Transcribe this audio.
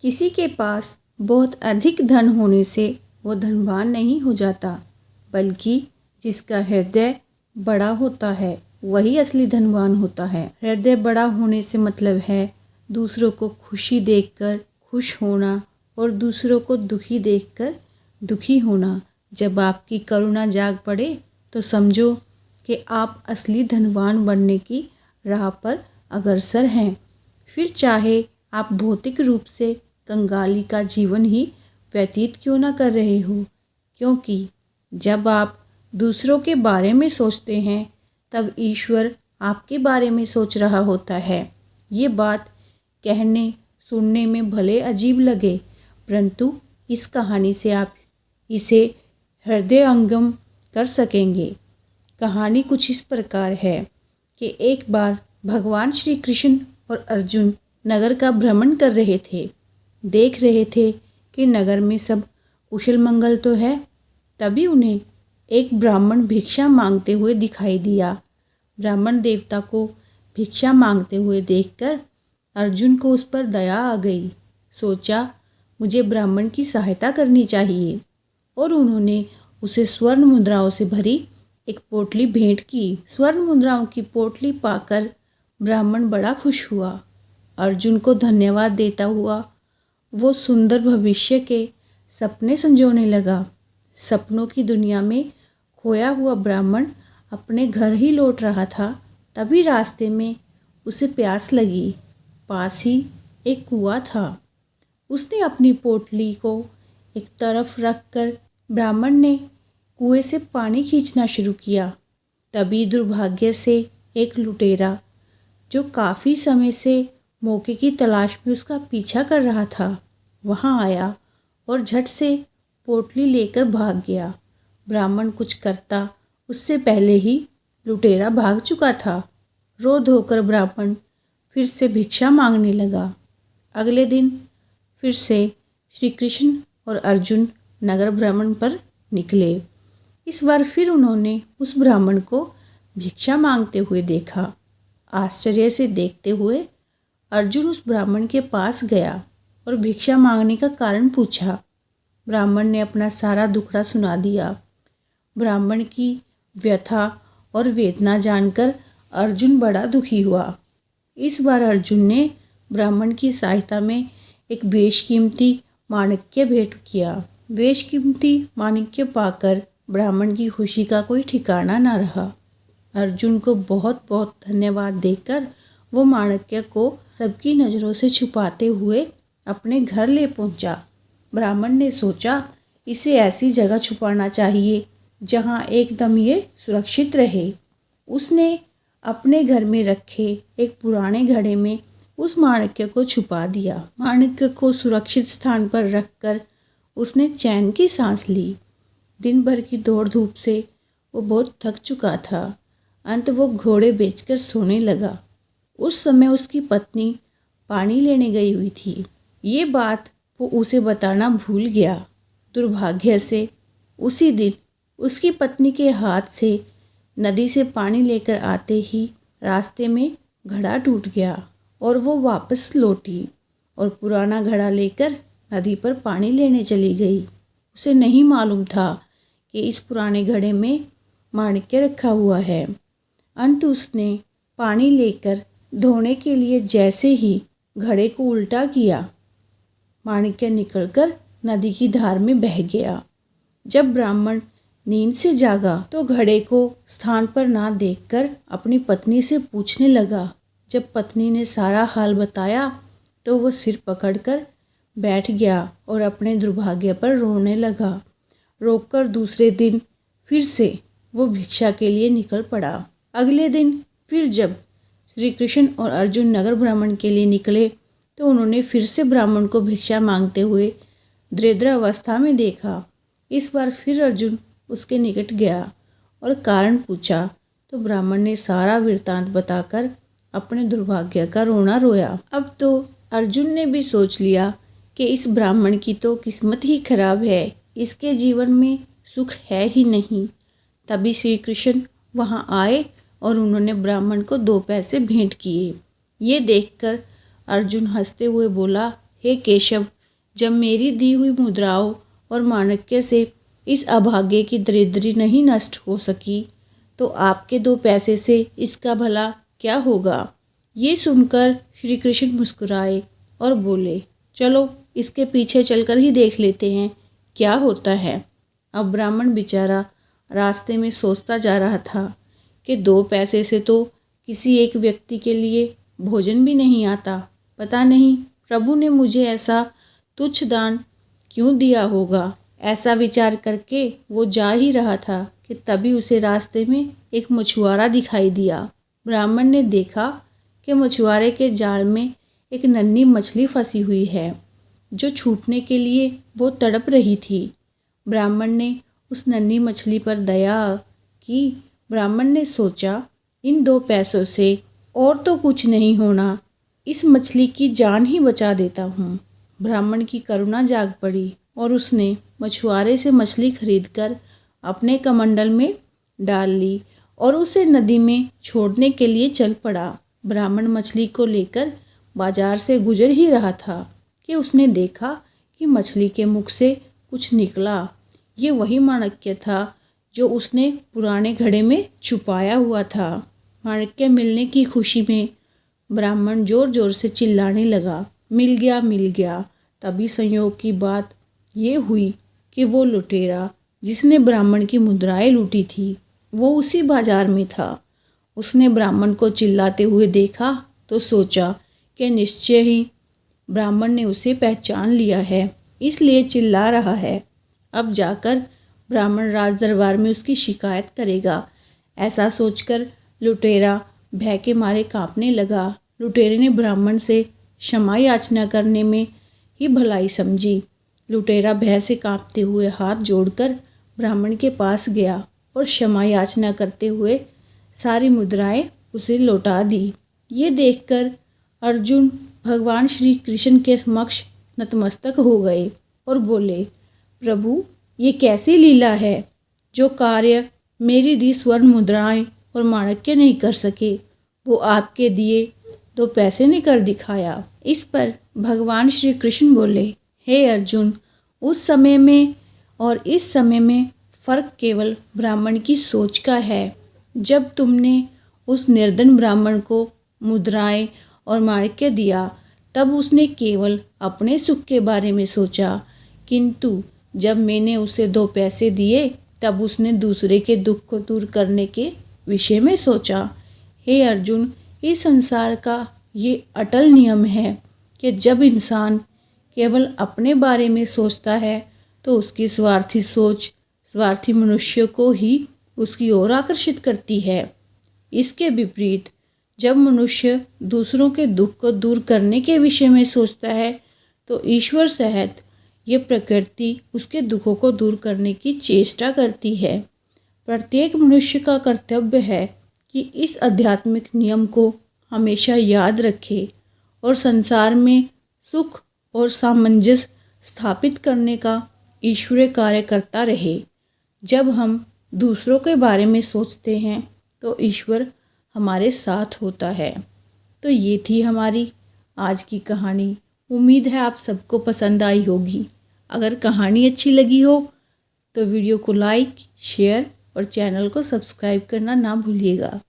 किसी के पास बहुत अधिक धन होने से वो धनवान नहीं हो जाता, बल्कि जिसका हृदय बड़ा होता है वही असली धनवान होता है। हृदय बड़ा होने से मतलब है दूसरों को खुशी देखकर खुश होना और दूसरों को दुखी देखकर दुखी होना। जब आपकी करुणा जाग पड़े तो समझो कि आप असली धनवान बनने की राह पर अग्रसर हैं। फिर चाहे आप भौतिक रूप से कंगाली का जीवन ही व्यतीत क्यों ना कर रहे हो, क्योंकि जब आप दूसरों के बारे में सोचते हैं तब ईश्वर आपके बारे में सोच रहा होता है। ये बात कहने सुनने में भले अजीब लगे, परंतु इस कहानी से आप इसे हृदयंगम कर सकेंगे। कहानी कुछ इस प्रकार है कि एक बार भगवान श्री कृष्ण और अर्जुन नगर का भ्रमण कर रहे थे। देख रहे थे कि नगर में सब कुशल मंगल तो है। तभी उन्हें एक ब्राह्मण भिक्षा मांगते हुए दिखाई दिया। ब्राह्मण देवता को भिक्षा मांगते हुए देखकर अर्जुन को उस पर दया आ गई। सोचा मुझे ब्राह्मण की सहायता करनी चाहिए और उन्होंने उसे स्वर्ण मुद्राओं से भरी एक पोटली भेंट की। स्वर्ण मुद्राओं की पोटली पाकर ब्राह्मण बड़ा खुश हुआ। अर्जुन को धन्यवाद देता हुआ वो सुंदर भविष्य के सपने संजोने लगा। सपनों की दुनिया में खोया हुआ ब्राह्मण अपने घर ही लौट रहा था। तभी रास्ते में उसे प्यास लगी। पास ही एक कुआं था। उसने अपनी पोटली को एक तरफ रखकर ब्राह्मण ने कुएं से पानी खींचना शुरू किया। तभी दुर्भाग्य से एक लुटेरा जो काफ़ी समय से मौके की तलाश में उसका पीछा कर रहा था, वहाँ आया और झट से पोटली लेकर भाग गया। ब्राह्मण कुछ करता उससे पहले ही लुटेरा भाग चुका था। रो धोकर ब्राह्मण फिर से भिक्षा मांगने लगा। अगले दिन फिर से श्री कृष्ण और अर्जुन नगर भ्रमण पर निकले। इस बार फिर उन्होंने उस ब्राह्मण को भिक्षा मांगते हुए देखा। आश्चर्य से देखते हुए अर्जुन उस ब्राह्मण के पास गया और भिक्षा मांगने का कारण पूछा। ब्राह्मण ने अपना सारा दुखड़ा सुना दिया। ब्राह्मण की व्यथा और वेदना जानकर अर्जुन बड़ा दुखी हुआ। इस बार अर्जुन ने ब्राह्मण की सहायता में एक बेशकीमती माणिक्य भेंट किया। बेशकीमती माणिक्य पाकर ब्राह्मण की खुशी का कोई ठिकाना न रहा। अर्जुन को बहुत बहुत धन्यवाद देकर वो माणिक्य को सबकी नज़रों से छुपाते हुए अपने घर ले पहुंचा। ब्राह्मण ने सोचा इसे ऐसी जगह छुपाना चाहिए जहां एकदम ये सुरक्षित रहे। उसने अपने घर में रखे एक पुराने घड़े में उस माणिक्य को छुपा दिया। माणिक्य को सुरक्षित स्थान पर रखकर उसने चैन की सांस ली। दिन भर की दौड़ धूप से वो बहुत थक चुका था। अंत वो घोड़े बेचकर सोने लगा। उस समय उसकी पत्नी पानी लेने गई हुई थी। ये बात वो उसे बताना भूल गया। दुर्भाग्य से उसी दिन उसकी पत्नी के हाथ से नदी से पानी लेकर आते ही रास्ते में घड़ा टूट गया और वो वापस लौटी और पुराना घड़ा लेकर नदी पर पानी लेने चली गई। उसे नहीं मालूम था कि इस पुराने घड़े में माणिक्य रखा हुआ है। अंत उसने पानी लेकर धोने के लिए जैसे ही घड़े को उल्टा किया, माणिक्य निकलकर नदी की धार में बह गया। जब ब्राह्मण नींद से जागा तो घड़े को स्थान पर ना देखकर अपनी पत्नी से पूछने लगा। जब पत्नी ने सारा हाल बताया तो वो सिर पकड़कर बैठ गया और अपने दुर्भाग्य पर रोने लगा। रोकर दूसरे दिन फिर से वो भिक्षा के लिए निकल पड़ा। अगले दिन फिर जब श्री कृष्ण और अर्जुन नगर भ्रमण के लिए निकले तो उन्होंने फिर से ब्राह्मण को भिक्षा मांगते हुए दरिद्र अवस्था में देखा। इस बार फिर अर्जुन उसके निकट गया और कारण पूछा तो ब्राह्मण ने सारा वृत्तांत बताकर अपने दुर्भाग्य का रोना रोया। अब तो अर्जुन ने भी सोच लिया कि इस ब्राह्मण की तो किस्मत ही खराब है, इसके जीवन में सुख है ही नहीं। तभी श्री कृष्ण वहाँ आए और उन्होंने ब्राह्मण को 2 पैसे भेंट किए। ये देखकर अर्जुन हंसते हुए बोला, हे केशव, जब मेरी दी हुई मुद्राओं और माणिक्य से इस अभागे की दरिद्री नहीं नष्ट हो सकी तो आपके 2 पैसे से इसका भला क्या होगा। ये सुनकर श्री कृष्ण मुस्कुराए और बोले, चलो इसके पीछे चलकर ही देख लेते हैं क्या होता है। अब ब्राह्मण बेचारा रास्ते में सोचता जा रहा था कि 2 पैसे से तो किसी एक व्यक्ति के लिए भोजन भी नहीं आता। पता नहीं प्रभु ने मुझे ऐसा तुच्छ दान क्यों दिया होगा। ऐसा विचार करके वो जा ही रहा था कि तभी उसे रास्ते में एक मछुआरा दिखाई दिया। ब्राह्मण ने देखा कि मछुआरे के जाल में एक नन्ही मछली फंसी हुई है जो छूटने के लिए वो तड़प रही थी। ब्राह्मण ने उस नन्ही मछली पर दया की। ब्राह्मण ने सोचा, इन 2 पैसों से और तो कुछ नहीं होना, इस मछली की जान ही बचा देता हूँ। ब्राह्मण की करुणा जाग पड़ी और उसने मछुआरे से मछली खरीदकर अपने कमंडल में डाल ली और उसे नदी में छोड़ने के लिए चल पड़ा। ब्राह्मण मछली को लेकर बाजार से गुजर ही रहा था कि उसने देखा कि मछली के मुख से कुछ निकला। ये वही माणिक्य था जो उसने पुराने घड़े में छुपाया हुआ था। माणिक्य मिलने की खुशी में ब्राह्मण जोर जोर से चिल्लाने लगा, मिल गया मिल गया। तभी संयोग की बात ये हुई कि वो लुटेरा जिसने ब्राह्मण की मुद्राएं लूटी थी वो उसी बाजार में था। उसने ब्राह्मण को चिल्लाते हुए देखा तो सोचा कि निश्चय ही ब्राह्मण ने उसे पहचान लिया है, इसलिए चिल्ला रहा है। अब जाकर ब्राह्मण राज दरबार में उसकी शिकायत करेगा। ऐसा सोचकर लुटेरा भय के मारे कांपने लगा। लुटेरे ने ब्राह्मण से क्षमा याचना करने में ही भलाई समझी। लुटेरा भय से कांपते हुए हाथ जोड़कर ब्राह्मण के पास गया और क्षमा याचना करते हुए सारी मुद्राएं उसे लौटा दी। ये देखकर अर्जुन भगवान श्री कृष्ण के समक्ष नतमस्तक हो गए और बोले, प्रभु ये कैसी लीला है। जो कार्य मेरी दी स्वर्ण मुद्राएं और माणिक्य नहीं कर सके वो आपके दिए 2 पैसे ने कर दिखाया। इस पर भगवान श्री कृष्ण बोले, हे अर्जुन, उस समय में और इस समय में फर्क केवल ब्राह्मण की सोच का है। जब तुमने उस निर्धन ब्राह्मण को मुद्राएं और माणिक्य दिया तब उसने केवल अपने सुख के बारे में सोचा, किंतु जब मैंने उसे 2 पैसे दिए तब उसने दूसरे के दुख को दूर करने के विषय में सोचा। हे अर्जुन, इस संसार का ये अटल नियम है कि जब इंसान केवल अपने बारे में सोचता है तो उसकी स्वार्थी सोच स्वार्थी मनुष्य को ही उसकी ओर आकर्षित करती है। इसके विपरीत जब मनुष्य दूसरों के दुख को दूर करने के विषय में सोचता है तो ईश्वर सहित ये प्रकृति उसके दुखों को दूर करने की चेष्टा करती है। प्रत्येक मनुष्य का कर्तव्य है कि इस आध्यात्मिक नियम को हमेशा याद रखे और संसार में सुख और सामंजस्य स्थापित करने का ईश्वरीय कार्य करता रहे। जब हम दूसरों के बारे में सोचते हैं तो ईश्वर हमारे साथ होता है। तो ये थी हमारी आज की कहानी। उम्मीद है आप सबको पसंद आई होगी। अगर कहानी अच्छी लगी हो तो वीडियो को लाइक, शेयर और चैनल को सब्सक्राइब करना ना भूलिएगा।